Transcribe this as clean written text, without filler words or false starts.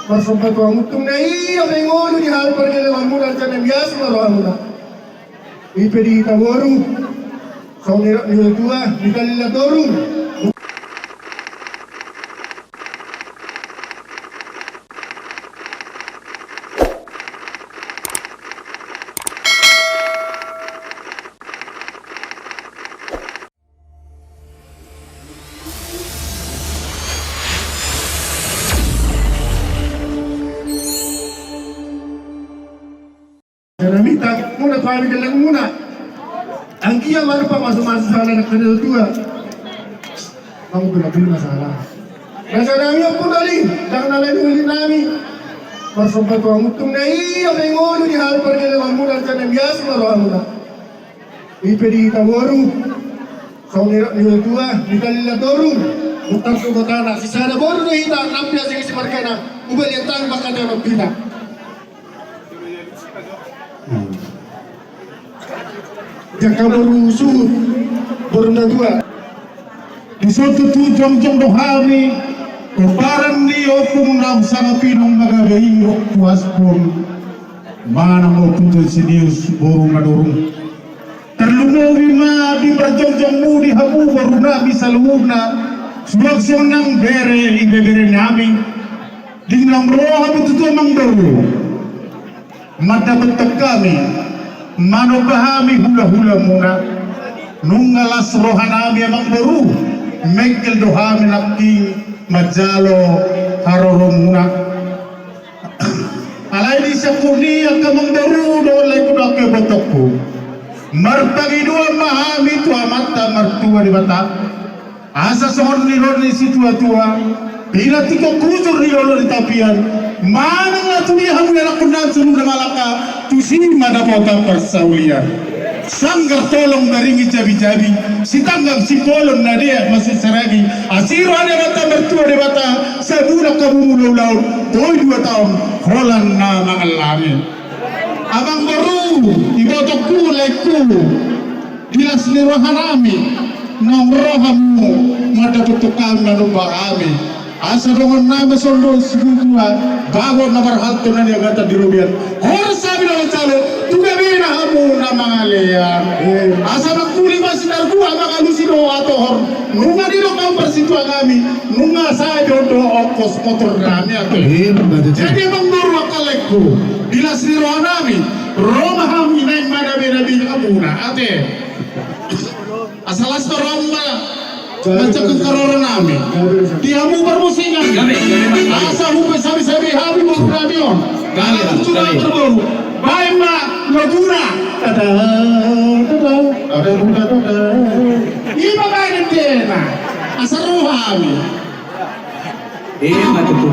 Masumpat wa mutung na iya bengono di hal perjalanan muna sa biasa maroon muna. Ipedi taworu. Sa nila tua di kalila torung. Minta muna kami lang muna. Ang kia man pa masuk-masuk sana nak kena tua. Kamu bila-bila masalah. Masalah kami aku tadi, jangan nalain nami. Masumpat wa mutung na iya bengono di hal perjalanan muna sa biasa maroon muna. Ipedi taworu. Sa nila tua di kalila torung. Utang sugotana si sana boru na hita nampia sing si markana. Ubal yang tang bakal na magpita. Jaka berusuh bernadua di suatu tujuan jomdoh kami keparan di opung nam sangat pinong magabayi puas pun mana mau tujuan sinius borong nadorong terlungowi ma di berjong-jongmu di hamu baru nabi salumna sebab sonang bere ibebere nami di nang roh habu tutu mang baru mata betok kami mano bahami hula-hula muna nungalas rohanami amang baru megkel dohami nakking majalo haroro muna alay di sa kuni ang kamang baru dolay kunake botokku marpagi dua mahami tua mata martua di Batak asa sohon ni situa-tua bila tiko kuzur ni lolo di tapian mana nga tulihan mo na kunan sunod na malaka tusin madapota persaulian sanggar tolong daringi jabi-jabi si tanggang si polon na dia masih seragi asiro ada bata mertua de bata sabuna kamu mulaw boy 2 tahun holan na mangalami abang baru ibotokku lekku dilas ni rohanami nang rohamu madaputukam nanubahami asa dongon nama sondo sigutua bago nabar halto na niya gata dirubian hor sabi na calo tugabi na hamu na mga leyan asa magkuli ba sinarguha makalusino ato hor nunga dilo kang persitwa kami nunga sa dodo okos motor kami ato jadi bang duru akalekku bila siro nami roma hami na yung madabi-dabi kabuna ate asalas to roma macam kekaroran nami dia mu bermusingan asa mu sabi-sabi habi mu ramion kalau sudah terbaru baik mak laguna ada iba baik tena asa rohami matutu